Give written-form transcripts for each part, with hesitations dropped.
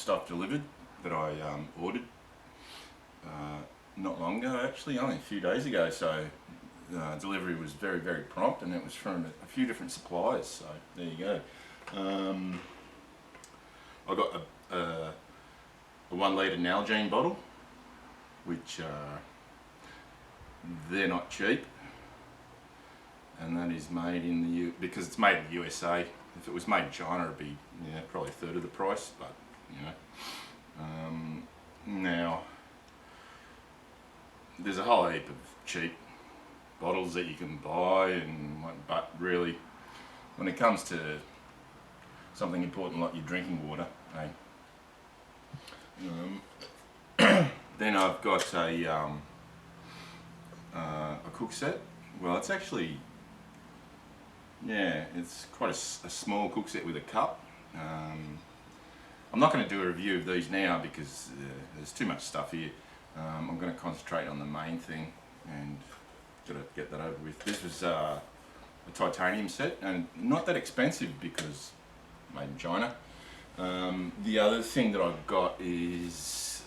stuff delivered that I ordered not long ago, actually, only a few days ago. So delivery was very, very prompt, and it was from a few different suppliers. So there you go. I got a 1 litre Nalgene bottle, which they're not cheap, and that is made in the because it's made in the USA. If it was made in China, it'd be probably a third of the price. But now there's a whole heap of cheap bottles that you can buy, but really, when it comes to something important like your drinking water, then I've got a cook set. Well, it's actually, it's quite a small cook set with a cup. I'm not going to do a review of these now because there's too much stuff here. I'm going to concentrate on the main thing and got to get that over with. This was a titanium set, and not that expensive because made in China. The other thing that I've got is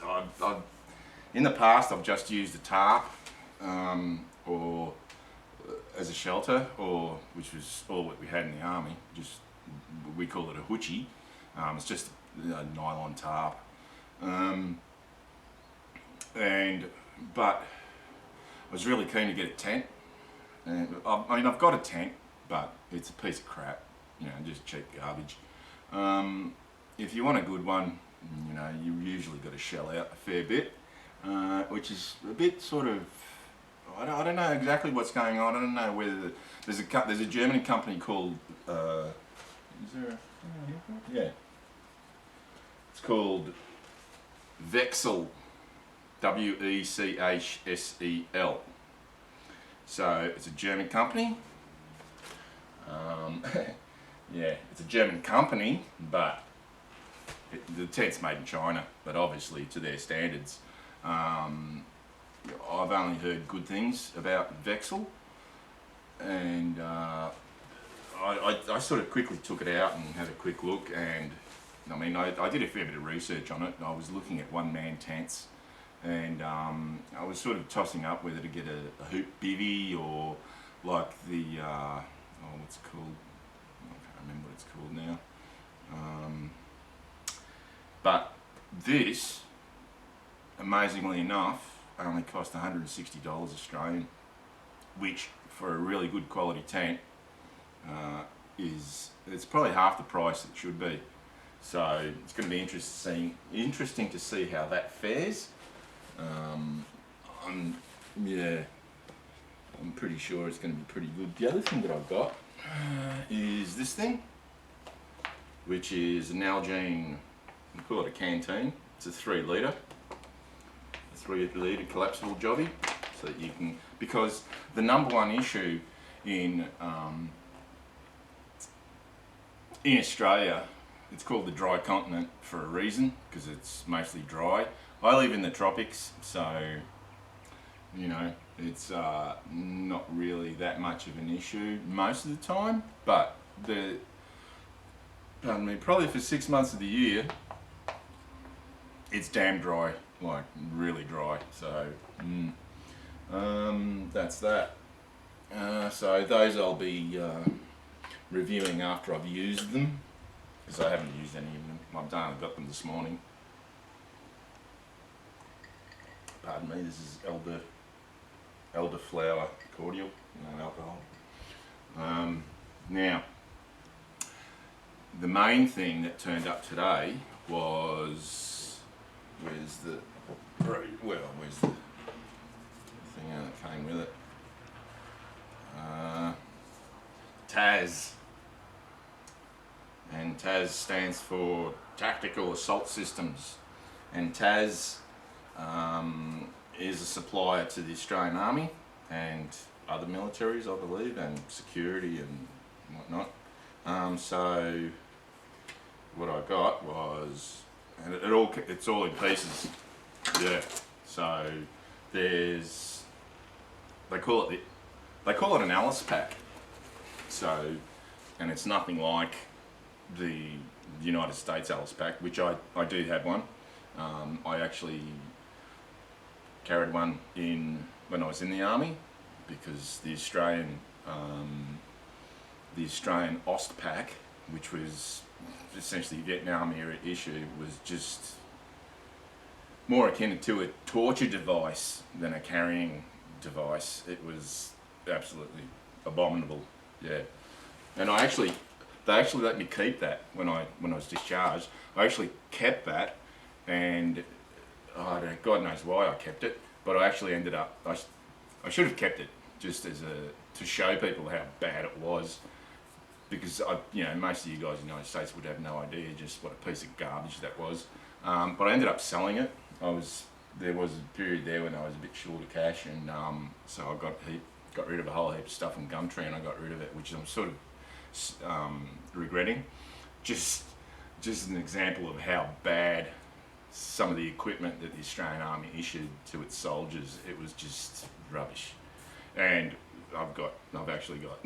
in the past I've just used a tarp or as a shelter, which was all that we had in the army. Just we call it a hoochie. It's just a nylon tarp. But I was really keen to get a tent. And I mean, I've got a tent, but it's a piece of crap. Just cheap garbage. If you want a good one, you usually got to shell out a fair bit, which is a bit sort of, I don't know exactly what's going on. I don't know whether there's a German company called it's called Wechsel, W-E-C-H-S-E-L. So it's a German company. It's a German company, but the tent's made in China, but obviously to their standards. I've only heard good things about Wechsel, and I sort of quickly took it out and had a quick look, and I mean, I did a fair bit of research on it. I was looking at one-man tents, and I was sort of tossing up whether to get a hoop bivvy or like the, what's it called? I can't remember what it's called now. But this, amazingly enough, only cost $160 Australian, which for a really good quality tent it's probably half the price it should be. So it's going to be interesting to see how that fares. I'm pretty sure it's going to be pretty good. The other thing that I've got is this thing, which is an Nalgene, we call it a canteen. It's a 3 litre collapsible jobby, so that you can, because the number one issue in Australia, it's called the dry continent for a reason, because it's mostly dry. I live in the tropics, so it's not really that much of an issue most of the time, but probably for 6 months of the year it's damn dry, like really dry. So that's that. So those I'll be reviewing after I've used them, because I haven't used any of them. I've got them this morning. Pardon me, this is elderflower cordial, no alcohol. Now, the main thing that turned up today was, where's the thing that came with it? TAS. And TAS stands for Tactical Assault Systems. And TAS is a supplier to the Australian Army and other militaries, I believe, and security and whatnot. So what I got was, and it's all in pieces. Yeah. So they call it an Alice Pack. So, and it's nothing like the the United States Alice Pack, which I do have one. I actually carried one when I was in the army, because the Australian Ost Pack, which was essentially Vietnam era issue, was just more akin to a torture device than a carrying device. It was absolutely abominable. Yeah, and they actually let me keep that when I was discharged. I actually kept that, and God knows why I kept it, but I actually ended up, I should have kept it just to show people how bad it was, because most of you guys in the United States would have no idea just what a piece of garbage that was. But I ended up selling it. There was a period there when I was a bit short of cash, and so I got rid of a whole heap of stuff in Gumtree, and I got rid of it, which I'm sort of regretting. Just an example of how bad some of the equipment that the Australian Army issued to its soldiers, it was just rubbish. And I've actually got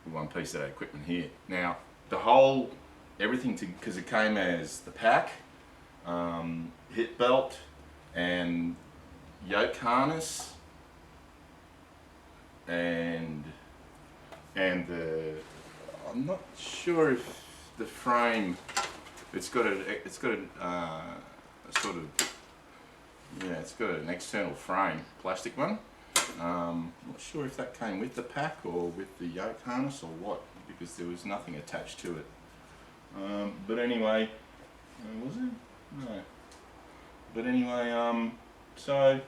one piece of that equipment here. Now, everything, because it came as the pack, hip belt, and yoke harness, and I'm not sure if the frame, it's got an external frame, plastic one. Not sure if that came with the pack or with the yoke harness or what, because there was nothing attached to it. But anyway, was it? No. But anyway, so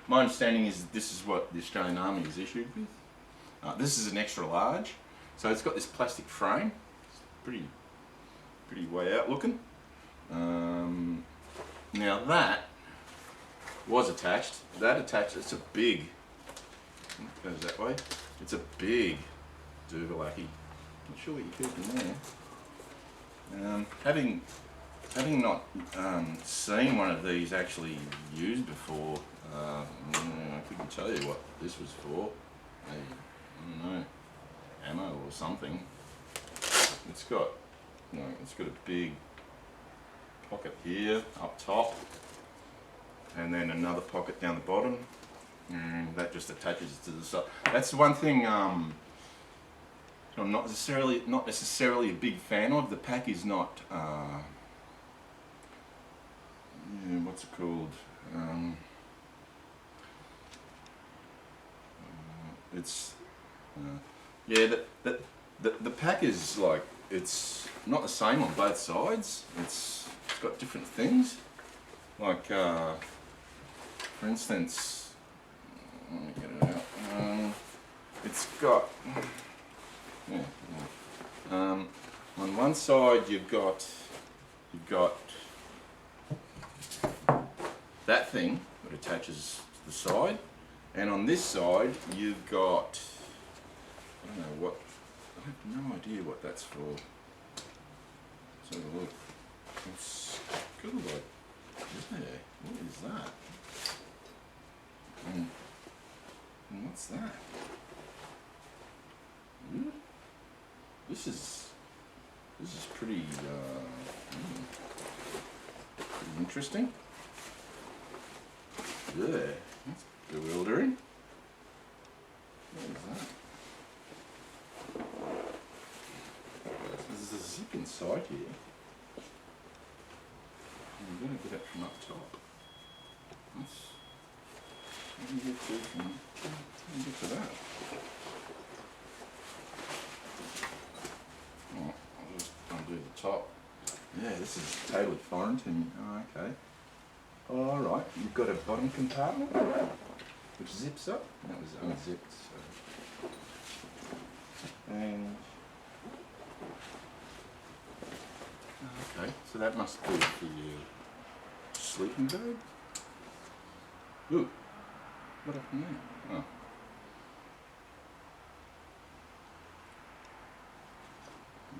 my understanding is this is what the Australian Army is issued with. This is an extra large, so it's got this plastic frame. It's pretty way out looking. Now that was attached. It's a big. It goes that way. It's a big Duvalaki. Not sure what you're keeping there. Having not seen one of these actually used before, I couldn't tell you what this was for. I don't know, ammo or something. It's got a big pocket here up top, and then another pocket down the bottom, and that just attaches to the side. That's one thing I'm not necessarily a big fan of. The pack is not what's it called? The pack is like, it's not the same on both sides. It's got different things. Like for instance, let me get it out. It's got on one side you've got that thing that attaches to the side, and on this side you've got, I have no idea what that's for. Let's have a look. It's got like, what is that? And what's that? This is pretty interesting. Yeah, that's bewildering. What is that? There's a zip inside here. I'm going to get it from up top. Let me get to that. Oh, I'll just undo the top. Yeah, this is tailored foreign to me. Oh, okay. Alright, you've got a bottom compartment which zips up. That was unzipped. So. And okay, so that must be for your sleeping bag. Ooh, what happened there? Oh.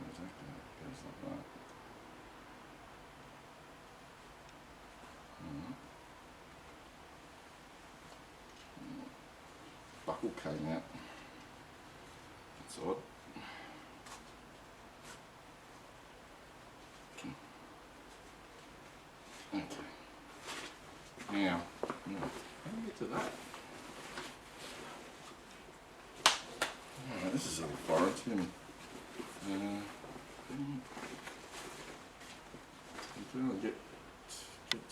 Exactly, it goes like that. Buckle came out. That's odd. Now, how do we get to that? Oh, this is a little foreign to me. I'll get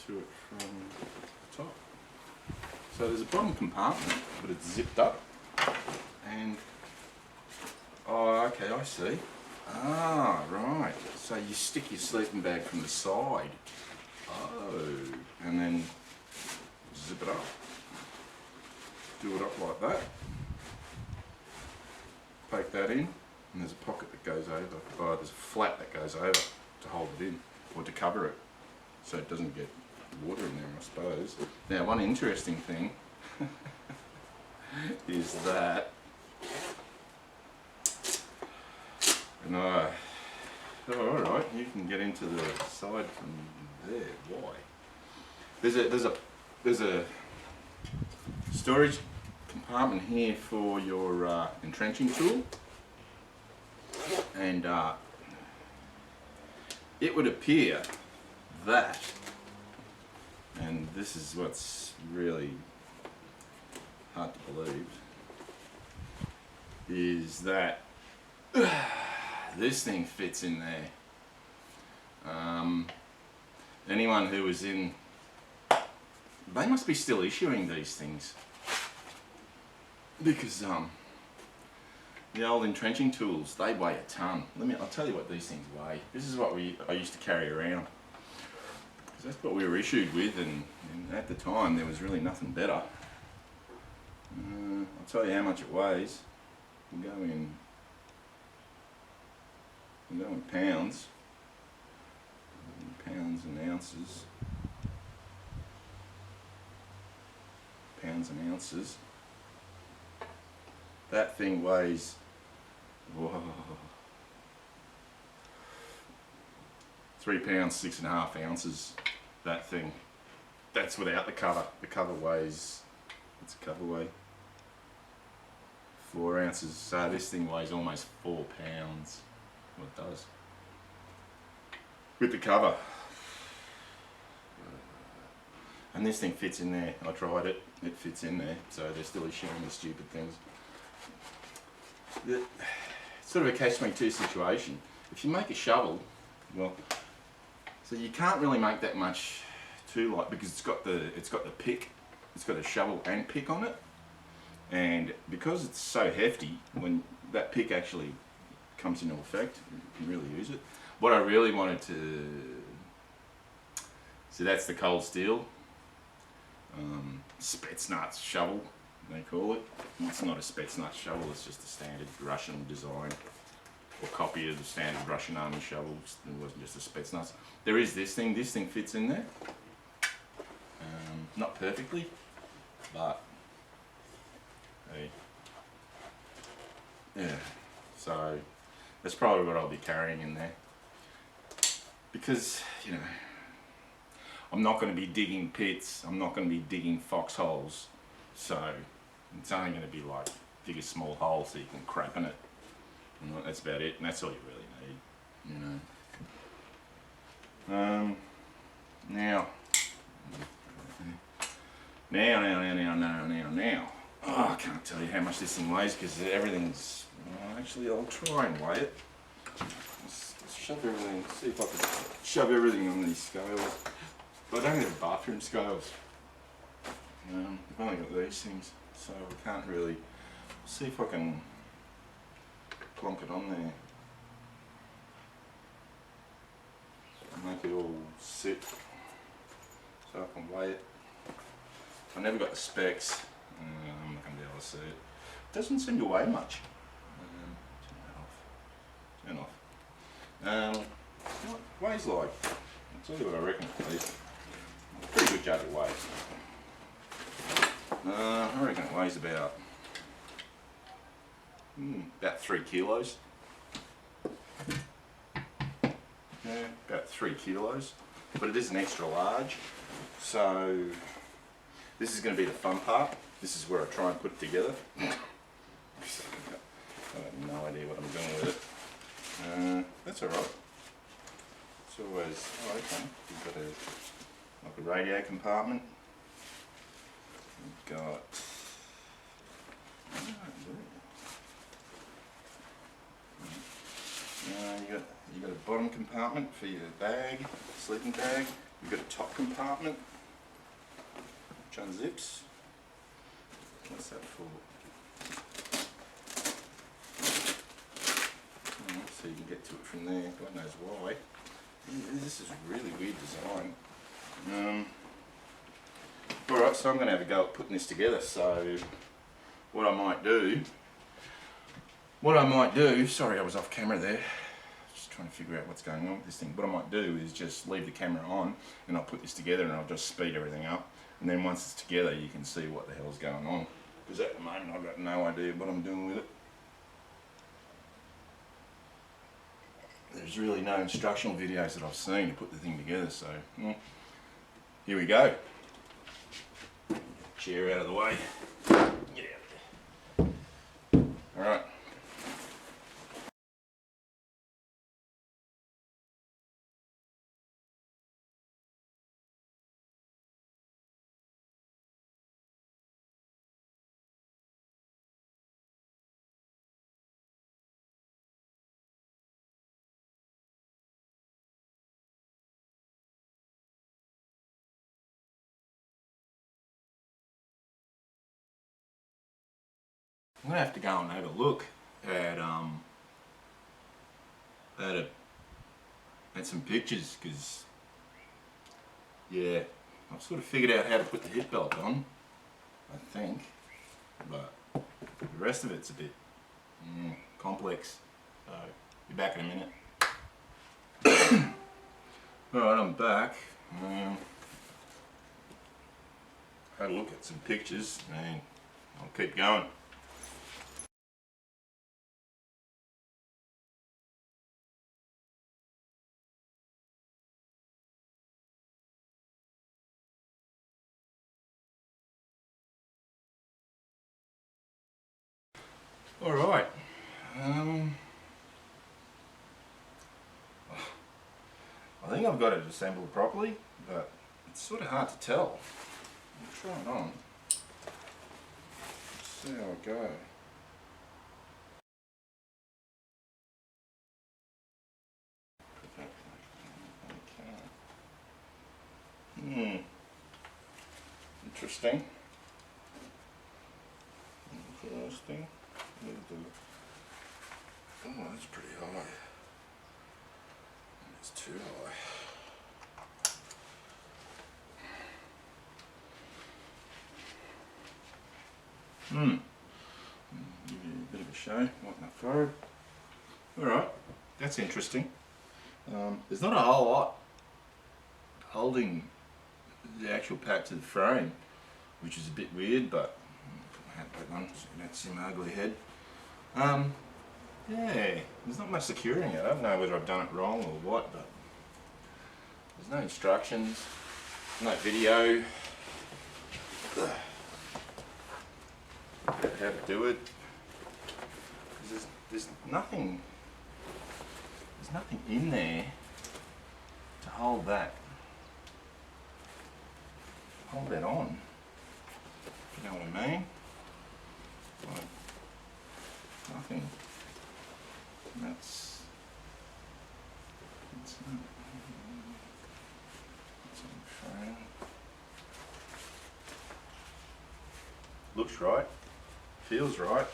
to it from the top. So there's a bottom compartment, but it's zipped up. And, oh, okay, I see. Ah, right. So you stick your sleeping bag from the side. Oh, and then zip it up. Do it up like that. Poke that in, and there's a pocket that goes over. Oh, there's a flap that goes over to hold it in, or to cover it, so it doesn't get water in there, I suppose. Now, one interesting thing is that, and oh, alright, you can get into the side from there. Why? There's a storage compartment here for your entrenching tool, and it would appear that, and this is what's really hard to believe, is that this thing fits in there. Anyone who was in, they must be still issuing these things, because the old entrenching tools, they weigh a ton. I'll tell you what these things weigh. This is what I used to carry around, because that's what we were issued with, and at the time there was really nothing better. I'll tell you how much it weighs. We'll go in pounds. Pounds and ounces. Pounds and ounces. That thing weighs, whoa, 3 pounds, 6.5 ounces. That thing. That's without the cover. The cover weighs, what's the cover weigh? 4 ounces. So this thing weighs almost 4 pounds. Well, it does. With the cover. And this thing fits in there. I tried it. It fits in there. So they're still issuing the stupid things. It's sort of a catch-22 situation. If you make a shovel, well, so you can't really make that much too light, because it's got the pick. It's got a shovel and pick on it, and because it's so hefty, when that pick actually comes into effect, you can really use it. What I really wanted to, so that's the cold steel Spetsnaz shovel, they call it. It's not a Spetsnaz shovel, it's just a standard Russian design, or copy of the standard Russian army shovels. It wasn't just a Spetsnaz. There is this thing fits in there. Not perfectly, but hey, yeah, so that's probably what I'll be carrying in there, because, you know, I'm not going to be digging pits, I'm not going to be digging foxholes, so it's only going to be like dig a small hole so you can crap in it, and that's about it, and that's all you really need, you know. Now, oh, I can't tell you how much this thing weighs, because everything's, well, actually I'll try and weigh it. Let's shove everything, see if I can shove everything on these scales. But I don't have bathroom scales. I've only got these things, so we can't really, see if I can plonk it on there. Make it all sit, so I can weigh it. I never got the specs. I'm not going to be able to see it. It doesn't seem to weigh much. Turn that off. What it weighs like? I'll tell you what I reckon at least. Pretty good judge of weight. I reckon it weighs about 3 kilos. Yeah, about 3 kilos. But it is an extra large. So this is going to be the fun part. This is where I try and put it together. I have no idea what I'm doing with it. That's alright. It's always, oh okay, you've got like a radio compartment. got you got a bottom compartment for your bag, sleeping bag. You've got a top compartment which unzips. What's that for? So you can get to it from there. God knows why. This is a really weird design. Alright, so I'm going to have a go at putting this together. So what I might do, sorry I was off camera there, just trying to figure out what's going on with this thing. What I might do is just leave the camera on and I'll put this together and I'll just speed everything up. And then once it's together you can see what the hell's going on. Because at the moment I've got no idea what I'm doing with it. There's really no instructional videos that I've seen to put the thing together, so here we go. Chair out of the way. Get out there. Alright. I'm gonna have to go and have a look at some pictures, because yeah, I've sort of figured out how to put the hip belt on, I think, but the rest of it's a bit complex. So be back in a minute. Alright, I'm back. Had a look at some pictures and I'll keep going. Alright, I think I've got it assembled properly, but it's sort of hard to tell. I'll try it on, see how I go. Okay. Interesting. Interesting. Oh, that's pretty high. It's too high. Give you a bit of a show, what my forehead. Alright, that's interesting. There's not a whole lot holding the actual pack to the frame, which is a bit weird, but put my hat back on so you don't see my ugly head. Yeah, there's not much securing it. I don't know whether I've done it wrong or what, but there's no instructions, no video about how to do it. There's nothing in there to hold that on. You know what I mean? Like, nothing. That's on frame. Looks right, feels right.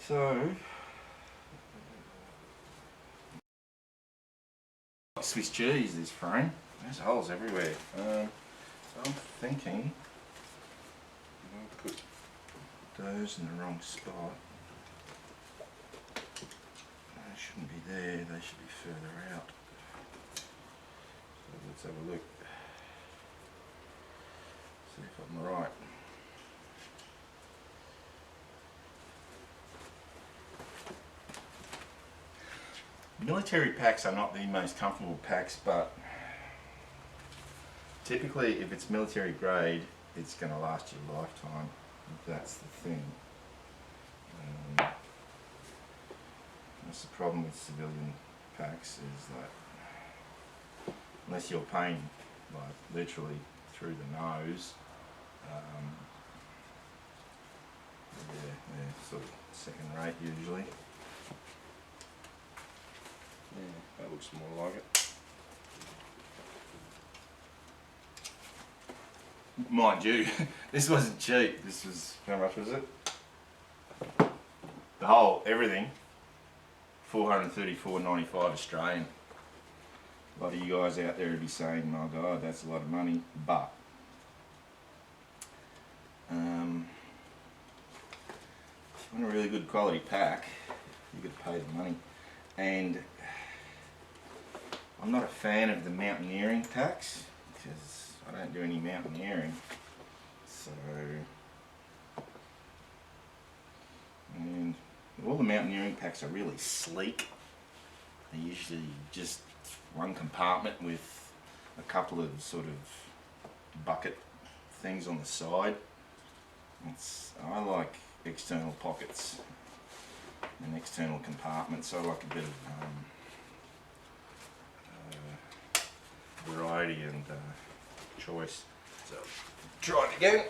So Swiss cheese, this frame. There's holes everywhere. So I'm thinking I'll put those in the wrong spot. They shouldn't be there, they should be further out. So let's have a look. See if I'm right. Military packs are not the most comfortable packs, but typically if it's military grade, it's going to last you a lifetime. That's the thing. That's the problem with civilian packs, is that unless you're paying like literally through the nose. Yeah, they're sort of second rate usually. Yeah, that looks more like it. Mind you, this wasn't cheap. This was, how much was it? The whole, everything, $434.95 Australian. A lot of you guys out there would be saying, my God, that's a lot of money, but if you want a really good quality pack, you could pay the money. And I'm not a fan of the mountaineering packs because I don't do any mountaineering. So, and all the mountaineering packs are really sleek. They're usually just one compartment with a couple of sort of bucket things on the side. I like external pockets and external compartments. I like a bit of variety and choice. So try it again.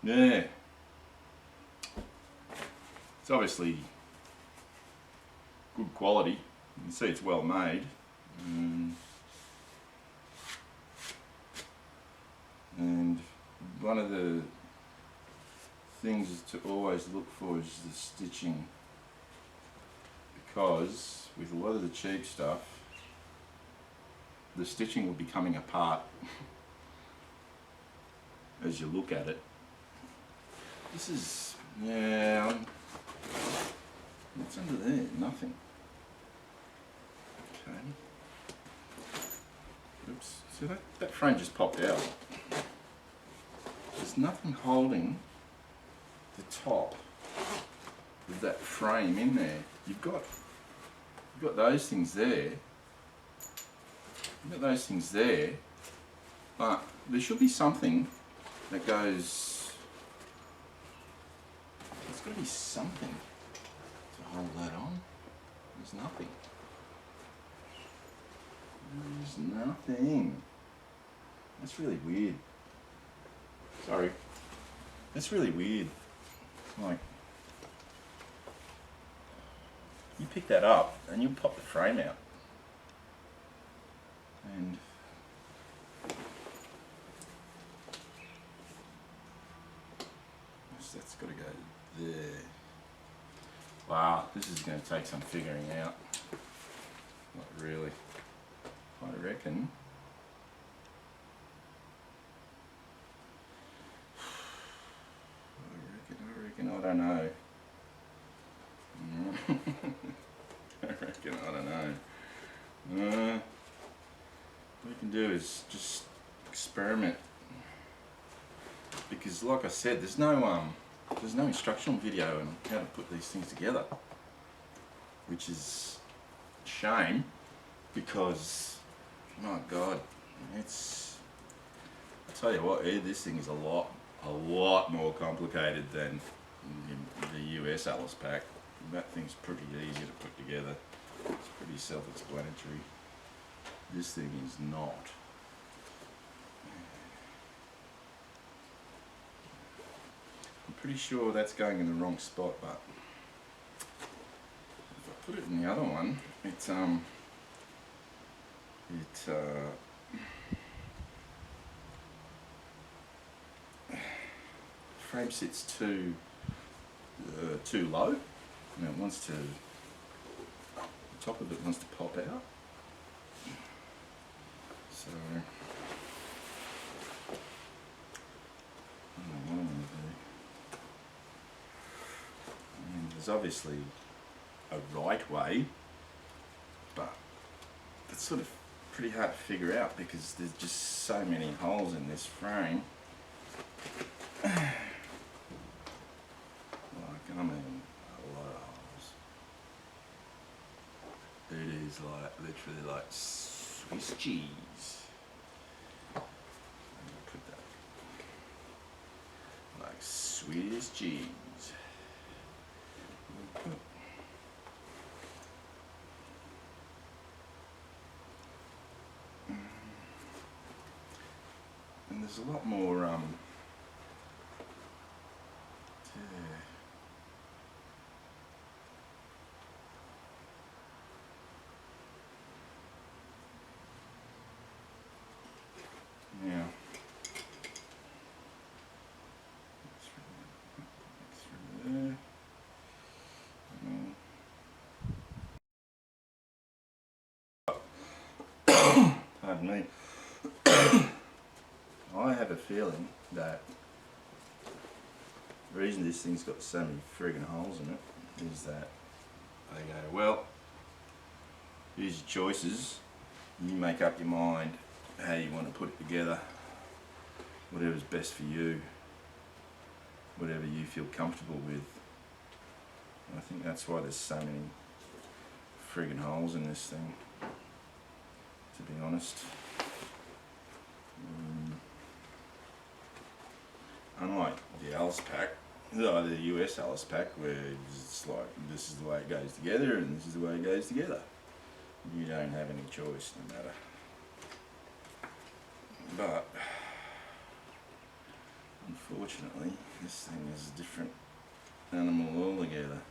Yeah, it's obviously good quality. You can see it's well made. And one of the things to always look for is the stitching, because with a lot of the cheap stuff, the stitching will be coming apart as you look at it. This is, yeah, what's under there? Nothing. Okay. Oops, see that frame just popped out. There's nothing holding the top of that frame in there. You've got those things there. You've got those things there, but there should be something that goes. There's got to be something to hold that on. There's nothing. There's nothing. That's really weird. Sorry. That's really weird. Like, you pick that up and you pop the frame out. And that's got to go there. Wow, this is going to take some figuring out. Not really. I reckon. I don't know. I don't know. What you can do is just experiment, because like I said, there's no instructional video on how to put these things together, which is a shame, because my God, I tell you what, this thing is a lot more complicated than the US Alice Pack. That thing's pretty easy to put together. It's pretty self-explanatory. This thing is not. I'm pretty sure that's going in the wrong spot, but if I put it in the other one, frame sits too low. You know, it wants to, the top of it wants to pop out. So, I don't know what I'm going to do. And there's obviously a right way, but that's sort of pretty hard to figure out because there's just so many holes in this frame. Like, I mean, a lot of holes. It is like, literally like Swiss cheese. I'm gonna put that Swiss cheese. And there's a lot more now through there. Pardon me. I have a feeling that the reason this thing's got so many friggin' holes in it is that they go, well, here's your choices, you make up your mind how you want to put it together, whatever's best for you, whatever you feel comfortable with. And I think that's why there's so many friggin' holes in this thing, to be honest. Unlike the Alice Pack, the US Alice Pack, where it's like this is the way it goes together and this is the way it goes together. You don't have any choice, no matter. But unfortunately, this thing is a different animal altogether.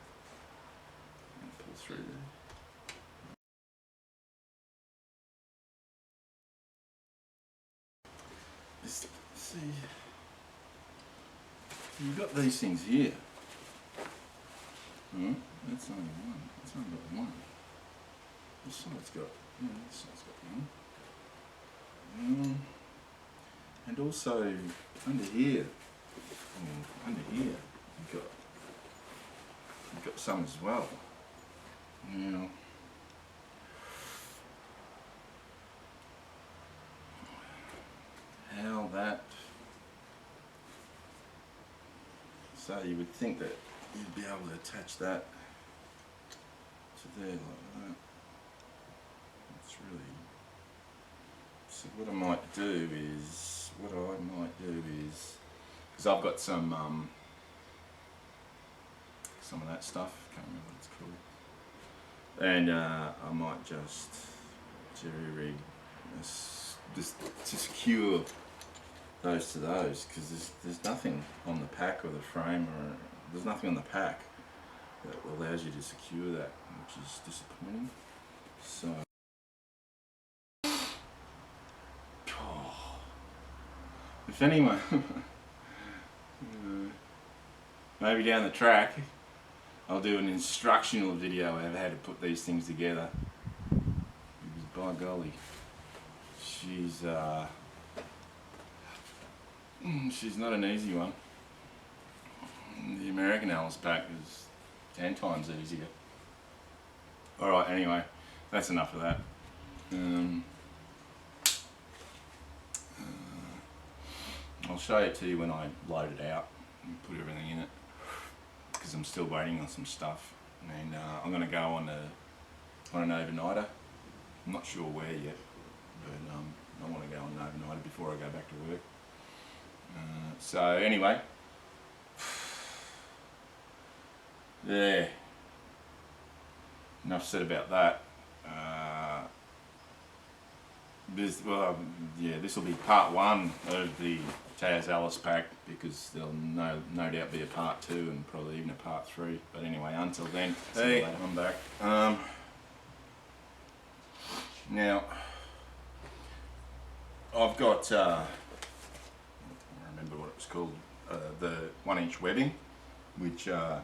Pull through there. Just see. You've got these things here. That's only one. That's only got one. This side's got, this side's got one. And also under here, you've got some as well. Now, how that. So you would think that you'd be able to attach that to there like that. It's really. So what I might do is, because I've got some of that stuff. Can't remember what it's called. And I might just jerry rig this, just to secure those to those, because there's nothing on the pack or the frame, or there's nothing on the pack that allows you to secure that, which is disappointing. So if anyone maybe down the track I'll do an instructional video of how to put these things together, because by golly, she's not an easy one. The American Alice Pack is 10 times easier. Alright, anyway, that's enough of that. I'll show it to you when I load it out and put everything in it, because I'm still waiting on some stuff. And I'm going to go on an overnighter. I'm not sure where yet, but I want to go on an overnighter before I go back to work. So anyway, there. Enough said about that. This will be part one of the TAS Alice Pack, because there'll no doubt be a part two and probably even a part three. But anyway, until then, hey, I'm back. Now I've got. Remember what it was called, the 1-inch webbing, which I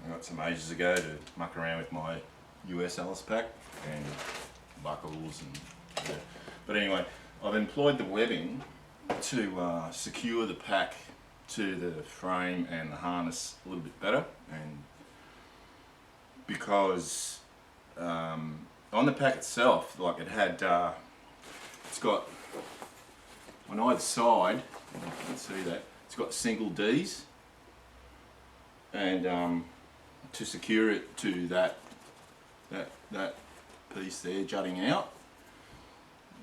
got some ages ago to muck around with my US Alice Pack and buckles and but anyway, I've employed the webbing to secure the pack to the frame and the harness a little bit better, and because on the pack itself, like it had, it's got on either side, you can see that, it's got single Ds, and to secure it to that piece there jutting out.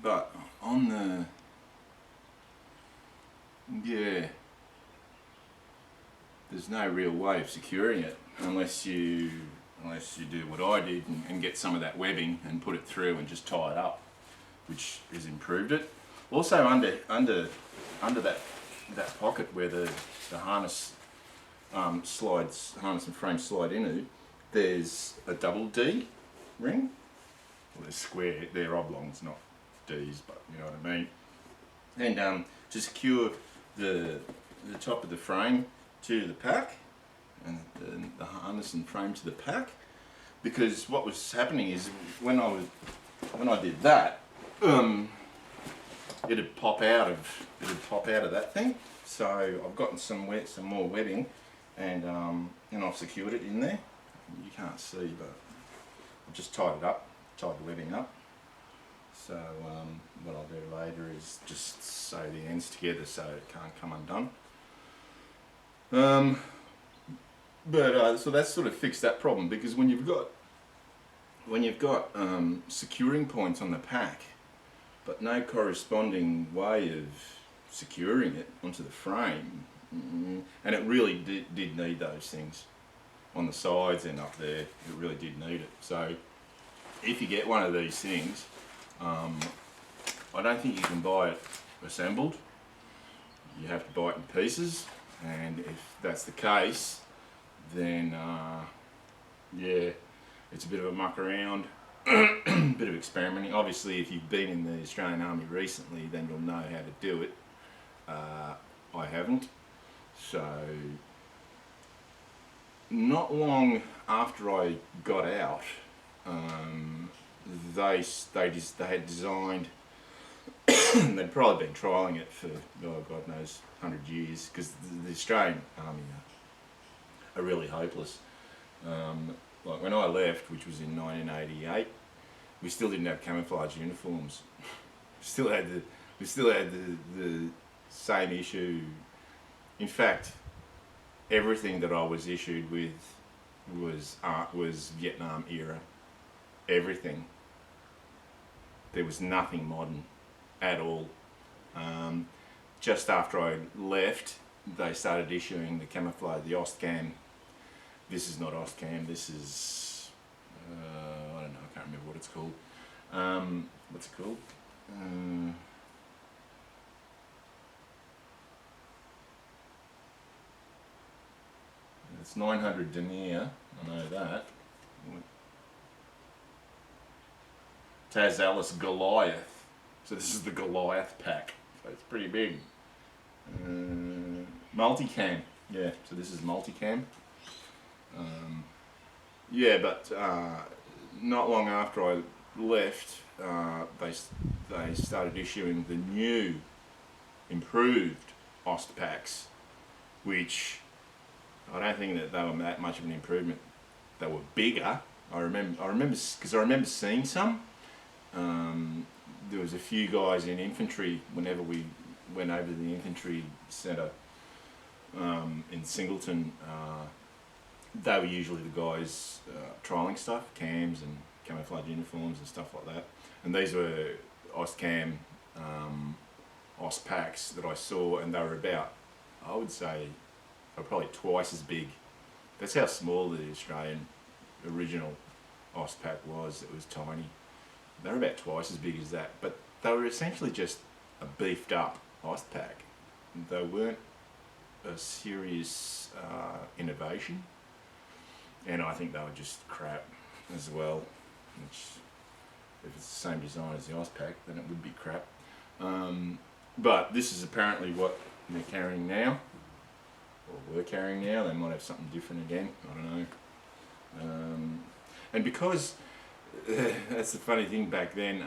But on the, there's no real way of securing it unless you do what I did and get some of that webbing and put it through and just tie it up, which has improved it. Also under that pocket where the harness harness and frame slide into, there's a double D ring. Well, they're square, they're oblongs, not D's, but you know what I mean. And to secure the top of the frame to the pack, and the harness and frame to the pack, because what was happening is when I did that, it'd pop out of that thing. So I've gotten some more webbing, and I've secured it in there. You can't see, but I've just tied the webbing up. So what I'll do later is just sew the ends together so it can't come undone. So that's sort of fixed that problem, because when you've got securing points on the pack, but no corresponding way of securing it onto the frame, and it really did need those things on the sides and up there. It really did need it. So if you get one of these things, I don't think you can buy it assembled. You have to buy it in pieces, and if that's the case, then yeah, it's a bit of a muck around, bit of experimenting. Obviously, if you've been in the Australian Army recently, then you'll know how to do it. I haven't. So not long after I got out, they had designed they'd probably been trialling it for, oh God knows, 100 years, because the Australian Army are really hopeless. Like when I left, which was in 1988, we still didn't have camouflage uniforms. we still had the same issue. In fact, everything that I was issued with was Vietnam era. Everything. There was nothing modern at all. Just after I left, they started issuing the camouflage, the Ostcam. This is not Ostcam, this is, I don't know, I can't remember what it's called. What's it called? It's 900 denier, I know that. TAS Alice Goliath. So this is the Goliath pack. So it's pretty big. Multicam. Yeah, so this is multicam. Yeah, but not long after I left, they started issuing the new, improved Ost packs, which I don't think that they were that much of an improvement. They were bigger. I remember seeing some. There was a few guys in infantry whenever we went over to the infantry centre in Singleton. They were usually the guys trialling stuff, cams and camouflage uniforms and stuff like that. And these were Ostcam Ost packs that I saw, and they were about, I would say, they were probably twice as big. That's how small the Australian original Ost pack was. It was tiny. They were about twice as big as that, but they were essentially just a beefed up Ost pack. They weren't a serious innovation, and I think they were just crap as well, which, if it's the same design as the Ost pack, then it would be crap. But this is apparently what they're carrying now, or were carrying now. They might have something different again, I don't know. And because that's the funny thing back then,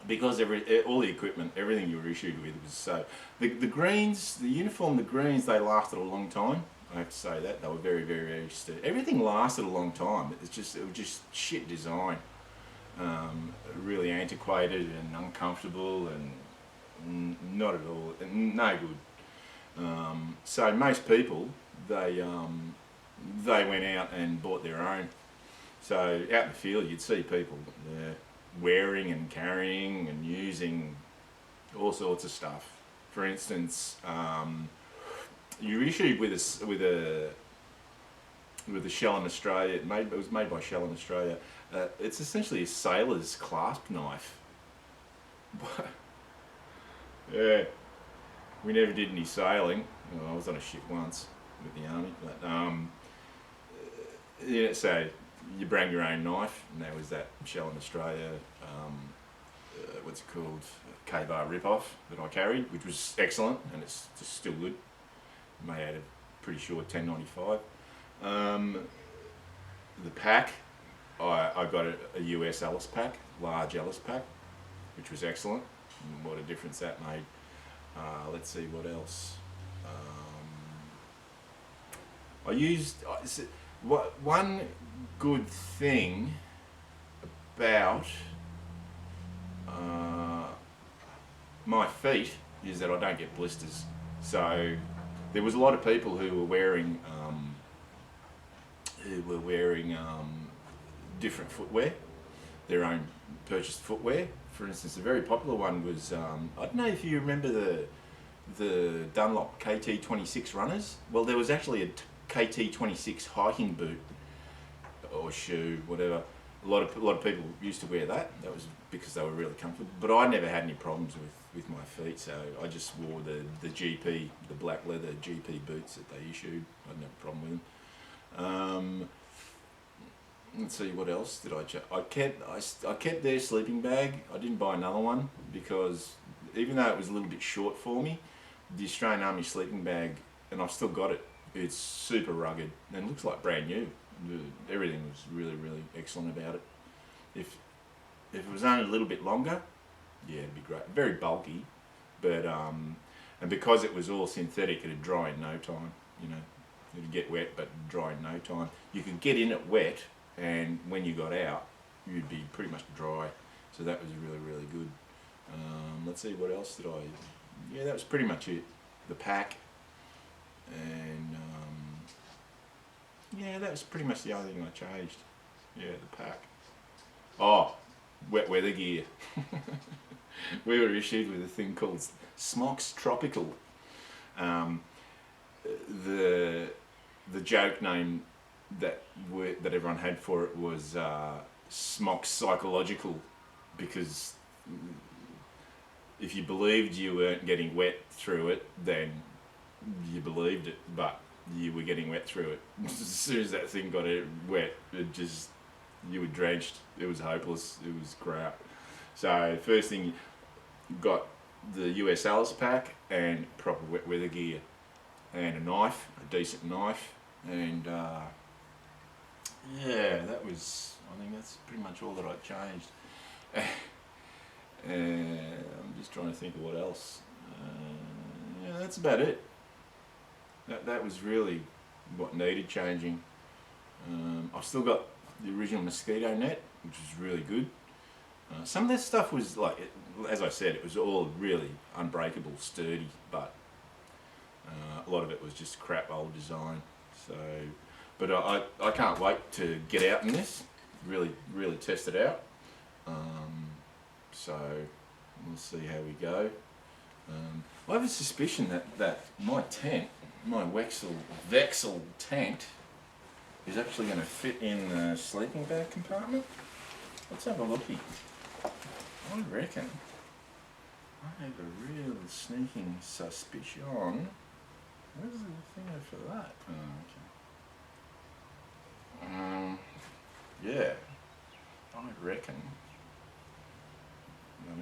because all the equipment, everything you were issued with was so, the greens, the uniform, the greens, they lasted a long time. I have to say that they were very, very, very sturdy. Everything lasted a long time. It was just shit design, really antiquated and uncomfortable and not at all, no good. So most people, they went out and bought their own. So out in the field, you'd see people wearing and carrying and using all sorts of stuff. For instance, You're issued with a Shell in Australia. It was made by Shell in Australia. It's essentially a sailor's clasp knife. Yeah, we never did any sailing. Well, I was on a ship once with the army, but yeah. So you bring your own knife, and there was that Shell in Australia. What's it called? K-bar rip-off that I carried, which was excellent, and it's just still good. Made out of pretty sure 1095. The pack, I got a US Alice Pack, large Alice Pack, which was excellent. And what a difference that made. Let's see what else. I used one good thing about my feet is that I don't get blisters. So there was a lot of people who were wearing different footwear, their own purchased footwear. For instance, a very popular one was I don't know if you remember the Dunlop KT26 runners. Well, there was actually a KT26 hiking boot or shoe, whatever. A lot of people used to wear that. That was because they were really comfortable. But I never had any problems with my feet, so I just wore the GP, the black leather GP boots that they issued. I had no problem with them. Let's see, what else did I check? I kept their sleeping bag. I didn't buy another one because even though it was a little bit short for me, the Australian Army sleeping bag, and I've still got it, it's super rugged and looks like brand new. Everything was really, really excellent about it. If it was only a little bit longer, yeah, it'd be great. Very bulky, but and because it was all synthetic, it'd dry in no time. You know, it'd get wet but dry in no time. You could get in it wet, and when you got out, you'd be pretty much dry. So that was really, really good. Let's see, what else did I? Yeah, that was pretty much it. The pack, and yeah, that was pretty much the only thing I changed. Yeah, the pack. Oh, wet weather gear. We were issued with a thing called Smocks Tropical. The joke name that everyone had for it was Smocks Psychological, because if you believed you weren't getting wet through it, then you believed it, but you were getting wet through it. As soon as that thing got wet, you were drenched. It was hopeless. It was crap. So first thing, you got the US Alice Pack and proper wet weather gear, and a knife, a decent knife, and yeah, I think that's pretty much all that I changed. I'm just trying to think of what else. Yeah, that's about it. That was really what needed changing. I've still got the original mosquito net, which is really good. Some of that stuff was like, as I said, it was all really unbreakable, sturdy, but a lot of it was just crap old design. So, but I can't wait to get out in this, really test it out. So we'll see how we go. I have a suspicion that my tent, my Vexel tent, is actually going to fit in the sleeping bag compartment. Let's have a looky. I reckon I have a real sneaking suspicion. Where's the thing for that? Oh, okay. Yeah, I reckon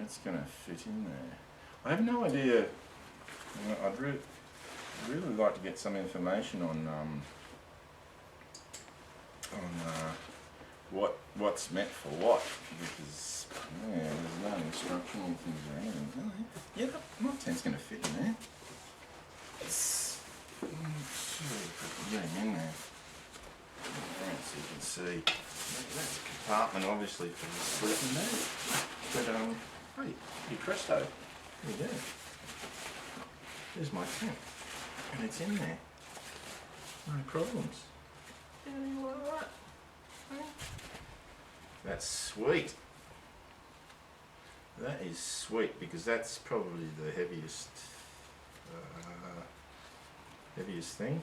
it's going to fit in there. I have no idea. I'd really like to get some information on what's meant for what, because yeah, there's no instructional things or anything. Yeah, my tent's going to fit in there. Let's get him in there. Alright, so you can see that's a compartment obviously for the sleeping bag. But hey, presto, there you go. There's my tent, and it's in there. No problems. Anything like that. That's sweet. That is sweet, because that's probably the heaviest heaviest thing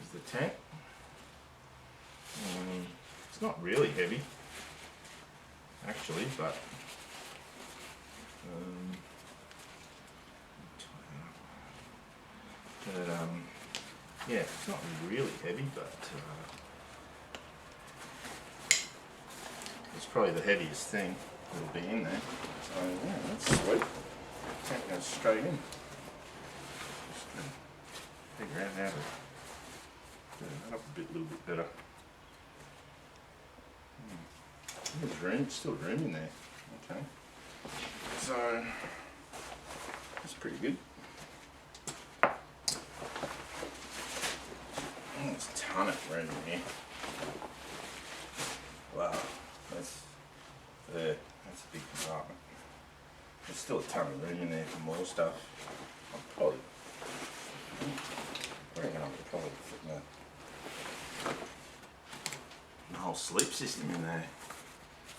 is the tent. It's not really heavy, actually, but yeah, it's not really heavy, but it's probably the heaviest thing that'll be in there. So yeah, that's sweet. Tent goes straight in. Just figure out how to turn that up a little bit better. There's room, still room in there. Okay, so that's pretty good. There's a ton of room in here. Wow, that's a big compartment. There's still a ton of room in there for more stuff. I reckon I could probably fit the whole sleep system in there.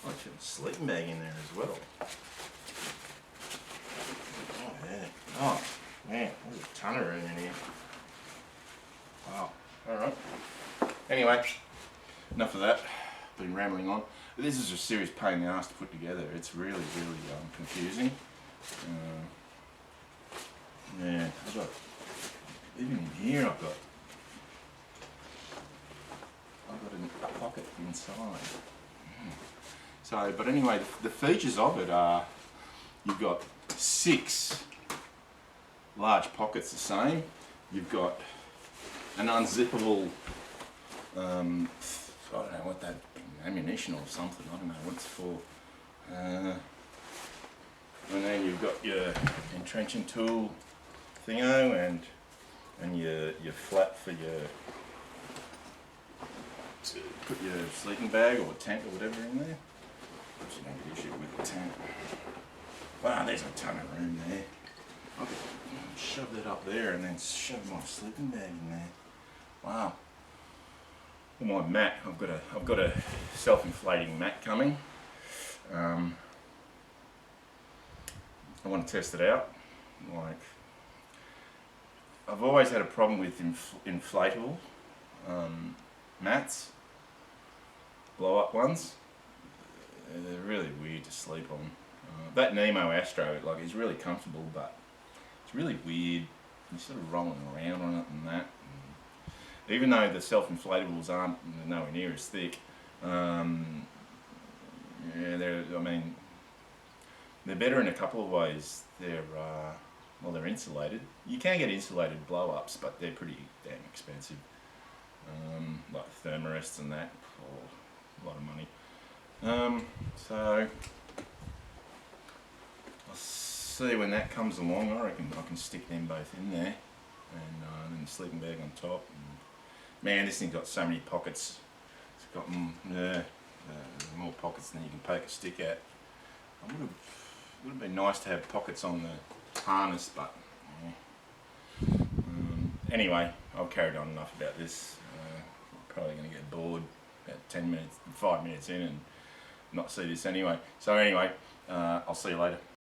I should have a sleeping bag in there as well. Oh yeah. Oh man, there's a ton of room in here. Wow. Alright. Anyway, enough of that. Been rambling on. This is a serious pain in the ass to put together. It's really confusing. Yeah, I've got, even in here I've got a pocket inside. So, but anyway, the features of it are, you've got 6 large pockets the same. You've got an unzippable, I don't know what that, ammunition or something, I don't know what it's for. And then you've got your entrenching tool thingo and your flap for to put your sleeping bag or tent or whatever in there. Actually don't get issue with the tent. Wow, there's a ton of room there. I could shove that up there and then shove my sleeping bag in there. Wow. Well, my mat, I've got a self-inflating mat coming. I want to test it out. Like, I've always had a problem with inflatable mats, blow-up ones. They're really weird to sleep on. That Nemo Astro, like, is really comfortable, but it's really weird. You're sort of rolling around on it and that. Even though the self-inflatables aren't nowhere near as thick, yeah, they're better in a couple of ways. Well, they're insulated. You can get insulated blow-ups, but they're pretty damn expensive. Like thermarests and that, for a lot of money. So I'll see when that comes along. I reckon I can stick them both in there, and then the sleeping bag on top. Man, this thing's got so many pockets. It's got more pockets than you can poke a stick at. It would have been nice to have pockets on the harness, but yeah. Anyway, I've carried on enough about this. I'm probably going to get bored about 5 minutes in and not see this anyway. So anyway, I'll see you later.